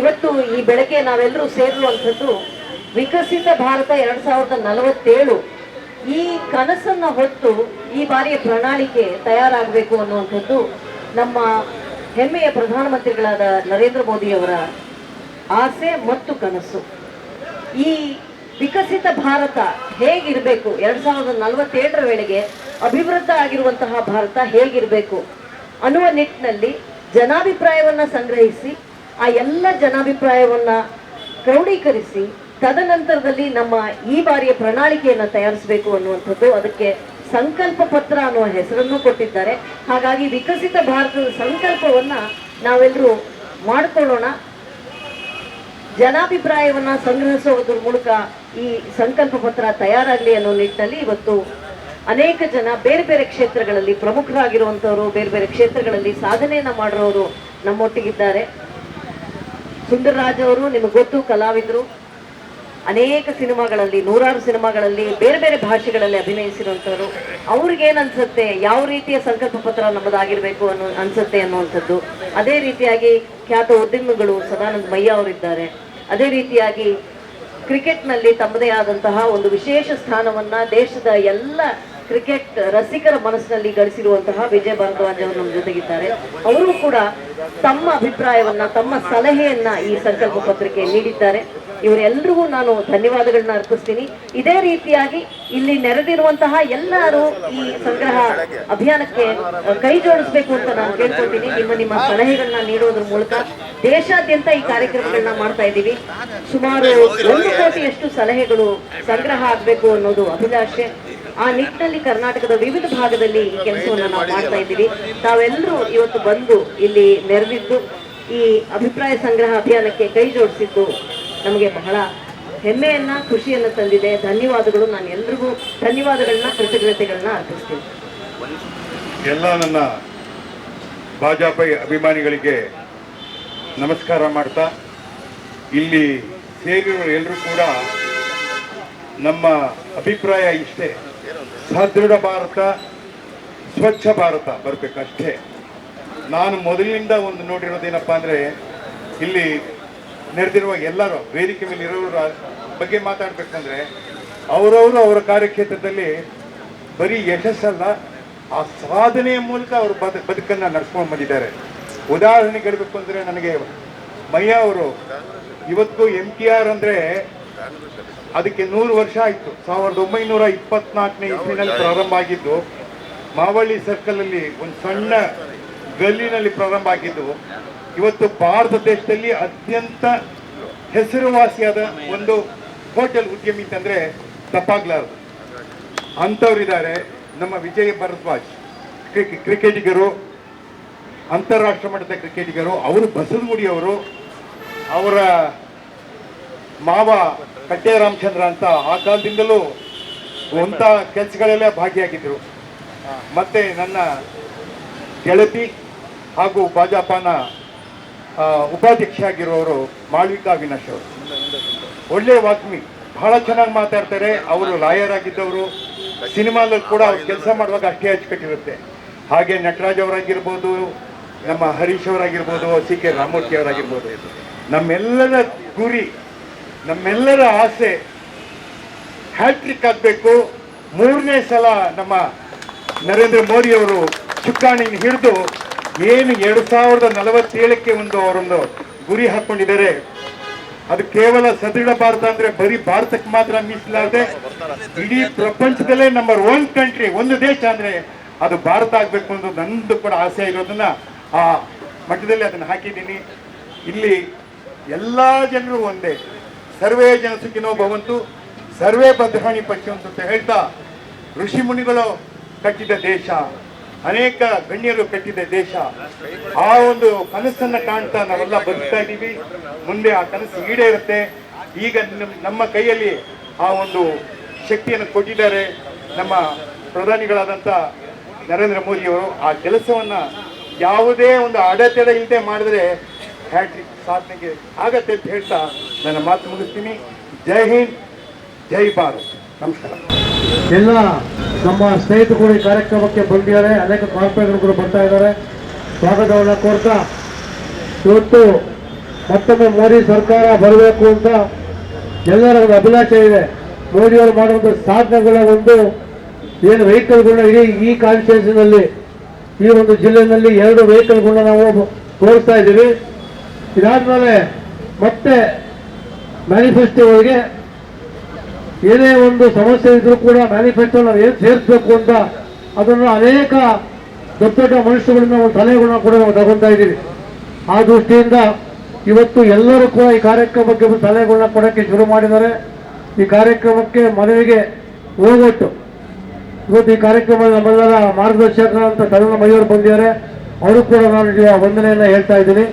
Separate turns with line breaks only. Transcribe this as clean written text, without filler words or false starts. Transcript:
ಇವತ್ತು ಈ ಬೆಳಗ್ಗೆ ನಾವೆಲ್ಲರೂ ಸೇರುವಂಥದ್ದು ವಿಕಸಿತ ಭಾರತ 2047 ಈ ಕನಸನ್ನ ಹೊತ್ತು ಈ ಬಾರಿಯ ಪ್ರಣಾಳಿಕೆ ತಯಾರಾಗಬೇಕು ಅನ್ನುವಂಥದ್ದು ನಮ್ಮ ಹೆಮ್ಮೆಯ ಪ್ರಧಾನಮಂತ್ರಿಗಳಾದ ನರೇಂದ್ರ ಮೋದಿಯವರ ಆಸೆ ಮತ್ತು ಕನಸು. ಈ ವಿಕಸಿತ ಭಾರತ ಹೇಗಿರಬೇಕು, 2047ರ ವೇಳೆಗೆ ಅಭಿವೃದ್ಧ ಆಗಿರುವಂತಹ ಭಾರತ ಹೇಗಿರಬೇಕು ಅನ್ನುವ ನಿಟ್ಟಿನಲ್ಲಿ ಜನಾಭಿಪ್ರಾಯವನ್ನ ಸಂಗ್ರಹಿಸಿ ಆ ಎಲ್ಲ ಜನಾಭಿಪ್ರಾಯವನ್ನ ಕ್ರೋಢೀಕರಿಸಿ ತದನಂತರದಲ್ಲಿ ನಮ್ಮ ಈ ಬಾರಿಯ ಪ್ರಣಾಳಿಕೆಯನ್ನು ತಯಾರಿಸಬೇಕು ಅನ್ನುವಂಥದ್ದು. ಅದಕ್ಕೆ ಸಂಕಲ್ಪ ಪತ್ರ ಅನ್ನುವ ಹೆಸರನ್ನು ಕೊಟ್ಟಿದ್ದಾರೆ. ಹಾಗಾಗಿ ವಿಕಸಿತ ಭಾರತದ ಸಂಕಲ್ಪವನ್ನ ನಾವೆಲ್ಲರೂ ಮಾಡಿಕೊಳ್ಳೋಣ. ಜನಾಭಿಪ್ರಾಯವನ್ನ ಸಂಗ್ರಹಿಸೋದ್ರ ಮೂಲಕ ಈ ಸಂಕಲ್ಪ ಪತ್ರ ತಯಾರಾಗಲಿ ಅನ್ನೋ ನಿಟ್ಟಿನಲ್ಲಿ ಇವತ್ತು ಅನೇಕ ಜನ ಬೇರೆ ಬೇರೆ ಕ್ಷೇತ್ರಗಳಲ್ಲಿ ಪ್ರಮುಖರಾಗಿರುವಂಥವರು, ಬೇರೆ ಬೇರೆ ಕ್ಷೇತ್ರಗಳಲ್ಲಿ ಸಾಧನೆಯನ್ನ ಮಾಡಿರೋರು ನಮ್ಮೊಟ್ಟಿಗಿದ್ದಾರೆ. ಸುಂದರರಾಜ್ ಅವರು ನಿಮಗೆ ಗೊತ್ತು, ಕಲಾವಿದರು, ಅನೇಕ ಸಿನಿಮಾಗಳಲ್ಲಿ, ನೂರಾರು ಸಿನಿಮಾಗಳಲ್ಲಿ ಬೇರೆ ಬೇರೆ ಭಾಷೆಗಳಲ್ಲಿ ಅಭಿನಯಿಸಿರುವಂಥವ್ರು. ಅವ್ರಿಗೇನು ಅನ್ಸುತ್ತೆ, ಯಾವ ರೀತಿಯ ಸಂಕಲ್ಪ ಪತ್ರ ನಮ್ಮದಾಗಿರ್ಬೇಕು ಅನ್ಸುತ್ತೆ ಅನ್ನುವಂಥದ್ದು. ಅದೇ ರೀತಿಯಾಗಿ ಖ್ಯಾತ ಉದ್ಯಮಿಗಳು ಸದಾನಂದ ಮಯ್ಯ ಅವರಿದ್ದಾರೆ. ಅದೇ ರೀತಿಯಾಗಿ ಕ್ರಿಕೆಟ್ನಲ್ಲಿ ತಮ್ಮದೇ ಆದಂತಹ ಒಂದು ವಿಶೇಷ ಸ್ಥಾನವನ್ನ ದೇಶದ ಎಲ್ಲ ಕ್ರಿಕೆಟ್ ರಸಿಕರ ಮನಸ್ಸಿನಲ್ಲಿ ಗಳಿಸಿರುವಂತಹ ವಿಜಯ್ ಭಾರದ್ವಾಜ್ ಅವರು ನಮ್ಮ ಜೊತೆಗಿದ್ದಾರೆ. ಅವರು ಕೂಡ ತಮ್ಮ ಅಭಿಪ್ರಾಯವನ್ನ, ತಮ್ಮ ಸಲಹೆಯನ್ನ ಈ ಸಂಕಲ್ಪ ಪತ್ರಿಕೆ ನೀಡಿದ್ದಾರೆ. ಇವರೆಲ್ಲರಿಗೂ ನಾನು ಧನ್ಯವಾದಗಳನ್ನ ಅರ್ಪಿಸ್ತೀನಿ. ಇದೇ ರೀತಿಯಾಗಿ ಇಲ್ಲಿ ನೆರೆದಿರುವಂತಹ ಎಲ್ಲರೂ ಈ ಸಂಗ್ರಹ ಅಭಿಯಾನಕ್ಕೆ ಕೈ ಜೋಡಿಸ್ಬೇಕು ಅಂತ ನಾನು ಕೇಳ್ಕೊಳ್ತೀನಿ. ನಿಮ್ಮ ಸಲಹೆಗಳನ್ನ ನೀಡೋದ್ರ ಮೂಲಕ ದೇಶಾದ್ಯಂತ ಈ ಕಾರ್ಯಕ್ರಮಗಳನ್ನ ಮಾಡ್ತಾ ಇದ್ದೀವಿ. ಸುಮಾರು 1 ಕೋಟಿಯಷ್ಟು ಸಲಹೆಗಳು ಸಂಗ್ರಹ ಆಗಬೇಕು ಅನ್ನೋದು ಅಭಿಲಾಷೆ. ಆ ನಿಟ್ಟಿನಲ್ಲಿ ಕರ್ನಾಟಕದ ವಿವಿಧ ಭಾಗದಲ್ಲಿ ಈ ಕೆಲಸವನ್ನು ನಾವು ಮಾಡ್ತಾ ಇದ್ದೀವಿ. ತಾವೆಲ್ಲರೂ ಇವತ್ತು ಬಂದು ಇಲ್ಲಿ ನೆರೆದಿದ್ದು ಈ ಅಭಿಪ್ರಾಯ ಸಂಗ್ರಹ ಅಭಿಯಾನಕ್ಕೆ ಕೈ ಜೋಡಿಸಿದ್ದು ನಮಗೆ ಬಹಳ ಹೆಮ್ಮೆಯನ್ನ, ಖುಷಿಯನ್ನ ತಂದಿದೆ. ಧನ್ಯವಾದಗಳು. ನಾನು ಎಲ್ರಿಗೂ ಧನ್ಯವಾದಗಳನ್ನ, ಕೃತಜ್ಞತೆಗಳನ್ನ ಅರ್ಪಿಸ್ತೀನಿ.
ಎಲ್ಲ ನನ್ನ ಭಾಜಪ ಅಭಿಮಾನಿಗಳಿಗೆ ನಮಸ್ಕಾರ ಮಾಡ್ತಾ, ಇಲ್ಲಿ ಸೇರಿರುವ ಎಲ್ಲರೂ ಕೂಡ ನಮ್ಮ ಅಭಿಪ್ರಾಯ ಇಷ್ಟೇ, ಸದೃಢ ಭಾರತ, ಸ್ವಚ್ಛ ಭಾರತ ಬರಬೇಕಷ್ಟೇ. ನಾನು ಮೊದಲಿನಿಂದ ಒಂದು ನೋಡಿರೋದೇನಪ್ಪ ಅಂದರೆ, ಇಲ್ಲಿ ನೆರೆದಿರುವ ಎಲ್ಲರೂ ವೇದಿಕೆ ಮೇಲೆ ಇರೋರ ಬಗ್ಗೆ ಮಾತಾಡಬೇಕಂದ್ರೆ ಅವರವರು ಅವರ ಕಾರ್ಯಕ್ಷೇತ್ರದಲ್ಲಿ ಬರೀ ಯಶಸ್ಸಲ್ಲ, ಆ ಸಾಧನೆಯ ಮೂಲಕ ಅವರು ಬದುಕನ್ನು ನಡೆಸ್ಕೊಂಡು ಬಂದಿದ್ದಾರೆ. ಉದಾಹರಣೆಗೆ ಹೇಳಬೇಕು ಅಂದರೆ, ನನಗೆ ಮಯ್ಯ ಅವರು ಇವತ್ತು MTR ಅಂದರೆ ಅದಕ್ಕೆ 100 ವರ್ಷ ಆಯಿತು. 1924ನೇ ಇಸ್ವಿನಲ್ಲಿ ಪ್ರಾರಂಭ ಆಗಿದ್ದು, ಮಾವಳ್ಳಿ ಸರ್ಕಲಲ್ಲಿ ಒಂದು ಸಣ್ಣ ಗಲ್ಲಿನಲ್ಲಿ ಪ್ರಾರಂಭ ಆಗಿದ್ದು, ಇವತ್ತು ಭಾರತ ದೇಶದಲ್ಲಿ ಅತ್ಯಂತ ಹೆಸರುವಾಸಿಯಾದ ಒಂದು ಹೋಟೆಲ್ ಉದ್ಯಮಿ ಅಂತಂದರೆ ತಪ್ಪಾಗ್ಲಾರದು. ಅಂಥವರಿದ್ದಾರೆ ನಮ್ಮ ವಿಜಯ್ ಭಾರದ್ವಾಜ್, ಕ್ರಿಕೆಟಿಗರು, ಅಂತಾರಾಷ್ಟ್ರ ಮಟ್ಟದ ಕ್ರಿಕೆಟಿಗರು. ಅವರು ಬಸವನಗುಡಿಯವರು. ಅವರ ಮಾವ ಕಟ್ಟೆ ರಾಮಚಂದ್ರ ಅಂತ ಆ ಕಾಲದಿಂದಲೂ ಅಂಥ ಕೆಲಸಗಳೆಲ್ಲ ಭಾಗಿಯಾಗಿದ್ದರು. ಮತ್ತು ನನ್ನ ಗೆಳತಿ ಹಾಗೂ ಭಾಜಪನ ಉಪಾಧ್ಯಕ್ಷ ಆಗಿರೋರು ಮಾಳ್ವಿಕಾ ಅವಿನಾಶ್ ಅವರು. ಒಳ್ಳೆಯ ವಾಗ್ಮಿ, ಬಹಳ ಚೆನ್ನಾಗಿ ಮಾತಾಡ್ತಾರೆ. ಅವರು ಲಾಯರ್ ಆಗಿದ್ದವರು. ಸಿನಿಮಾದಲ್ಲಿ ಕೂಡ ಅವ್ರು ಕೆಲಸ ಮಾಡುವಾಗ ಅಷ್ಟೇ ಅಚ್ಚುಕಟ್ಟಿರುತ್ತೆ. ಹಾಗೆ ನಟರಾಜ್ ಅವರಾಗಿರ್ಬೋದು, ನಮ್ಮ ಹರೀಶ್ ಅವರಾಗಿರ್ಬೋದು, CK ರಾಮಮೂರ್ತಿ ಅವರಾಗಿರ್ಬೋದು. ನಮ್ಮೆಲ್ಲರ ಗುರಿ, ನಮ್ಮೆಲ್ಲರ ಆಸೆ ಹ್ಯಾಟ್ರಿಕ್ ಆಗಬೇಕು. 3ನೇ ಸಲ ನಮ್ಮ ನರೇಂದ್ರ ಮೋದಿಯವರು ಚುಕ್ಕಾಣಿಯನ್ನು ಹಿಡಿದು ಏನು 2047ಕ್ಕೆ ಅವರೊಂದು ಗುರಿ ಹಾಕ್ಕೊಂಡಿದ್ದಾರೆ. ಅದು ಕೇವಲ ಸದೃಢ ಭಾರತ ಅಂದರೆ ಬರೀ ಭಾರತಕ್ಕೆ ಮಾತ್ರ ಮೀಸಲಾಗದೆ ಇಡೀ ಪ್ರಪಂಚದಲ್ಲೇ ನಂಬರ್ 1 ಕಂಟ್ರಿ, ಒಂದು ದೇಶ ಅಂದರೆ ಅದು ಭಾರತ ಆಗಬೇಕು ಅನ್ನೋದು ನಂದು ಕೂಡ ಆಸೆ ಇರೋದನ್ನ ಆ ಮಟ್ಟದಲ್ಲಿ ಅದನ್ನು ಹಾಕಿದ್ದೀನಿ. ಇಲ್ಲಿ ಎಲ್ಲ ಜನರು ಒಂದೇ, ಸರ್ವೇ ಜನ ಸುಖಿನೋ ಭವಂತು, ಸರ್ವೇ ಭದ್ರಾಣಿ ಪಶ್ಯಂತು ಅಂತ ಹೇಳ್ತಾ, ಋಷಿ ಮುನಿಗಳು ಕಟ್ಟಿದ ದೇಶ, ಅನೇಕ ಗಣ್ಯರು ಕಟ್ಟಿದ ದೇಶ, ಆ ಒಂದು ಕನಸನ್ನು ಕಾಣ್ತಾ ನಾವೆಲ್ಲ ಬದುಕ್ತಾ ಇದ್ದೀವಿ. ಮುಂದೆ ಆ ಕನಸು ಈಡೇರುತ್ತೆ. ಈಗ ನಮ್ಮ ಕೈಯಲ್ಲಿ ಆ ಒಂದು ಶಕ್ತಿಯನ್ನು ಕೊಟ್ಟಿದ್ದಾರೆ ನಮ್ಮ ಪ್ರಧಾನಿಗಳಾದಂಥ ನರೇಂದ್ರ ಮೋದಿಯವರು. ಆ ಕೆಲಸವನ್ನು ಯಾವುದೇ ಒಂದು ಅಡೆತಡೆ ಇಲ್ಲದೆ ಮಾಡಿದ್ರೆ ಹ್ಯಾಟ್ರಿಕ್ ಸಾಧನೆಗೆ ಆಗತ್ತೆ ಅಂತ ಹೇಳ್ತಾ ನನ್ನ ಮಾತು ಮುಗಿಸ್ತೀನಿ. ಜೈ ಹಿಂದ್, ಜೈ ಭಾರತ್. ನಮಸ್ಕಾರ.
ಎಲ್ಲ ನಮ್ಮ ಸ್ನೇಹಿತರು ಕೂಡ ಈ ಕಾರ್ಯಕ್ರಮಕ್ಕೆ ಬಂದಿದ್ದಾರೆ. ಅನೇಕ ಕಾರ್ಪೊರೇಟರ್ಗಳು ಬರ್ತಾ ಇದ್ದಾರೆ. ಸ್ವಾಗತವನ್ನು ಕೋರ್ತಾ ಇವತ್ತು ಮತ್ತೊಮ್ಮೆ ಮೋದಿ ಸರ್ಕಾರ ಬರಬೇಕು ಅಂತ ಎಲ್ಲರ ಒಂದು ಅಭಿಲಾಷೆ ಇದೆ. ಮೋದಿಯವರು ಮಾಡುವಂಥ ಸಾಧನೆಗಳ ಒಂದು ಏನು ವೆಹಿಕಲ್ಗಳನ್ನ ಇಡೀ ಈ ಕಾನ್ಸ್ಟಿಟ್ಯೂನ್ಸಿನಲ್ಲಿ ಈ ಒಂದು ಜಿಲ್ಲೆಯಲ್ಲಿ 2 ವೆಹಿಕಲ್ಗಳನ್ನ ನಾವು ತೋರಿಸ್ತಾ ಇದ್ದೀವಿ. ಇದಾದ್ಮೇಲೆ ಮತ್ತೆ ಮ್ಯಾನಿಫೆಸ್ಟೋಗಳಿಗೆ ಏನೇ ಒಂದು ಸಮಸ್ಯೆ ಇದ್ರೂ ಕೂಡ ಮ್ಯಾನಿಫೆಸ್ಟೋ ನಾವು ಏನು ಸೇರಿಸಬೇಕು ಅಂತ ಅದನ್ನು ಅನೇಕ ದೊಡ್ಡ ದೊಡ್ಡ ಮನುಷ್ಯಗಳನ್ನ ಒಂದು ಸಲಹೆಗಳನ್ನ ಕೂಡ ನಾವು ತಗೊತಾ ಇದ್ದೀವಿ. ಆ ದೃಷ್ಟಿಯಿಂದ ಇವತ್ತು ಎಲ್ಲರೂ ಕೂಡ ಈ ಕಾರ್ಯಕ್ರಮಕ್ಕೆ ಒಂದು ಸಲಹೆಗಳನ್ನ ಕೊಡೋಕ್ಕೆ ಶುರು ಮಾಡಿದ್ದಾರೆ. ಈ ಕಾರ್ಯಕ್ರಮಕ್ಕೆ ಮನವಿಗೆ ಹೋಗೊಟ್ಟು ಇವತ್ತು ಈ ಕಾರ್ಯಕ್ರಮ ನಮ್ಮೆಲ್ಲರ ಮಾರ್ಗದರ್ಶಕರಂತ ತರುಣ ಮಯೂರ್ ಬಂದಿದ್ದಾರೆ. ಅವರು ಕೂಡ ನಾನು ವಂದನೆಯನ್ನು ಹೇಳ್ತಾ ಇದ್ದೀನಿ.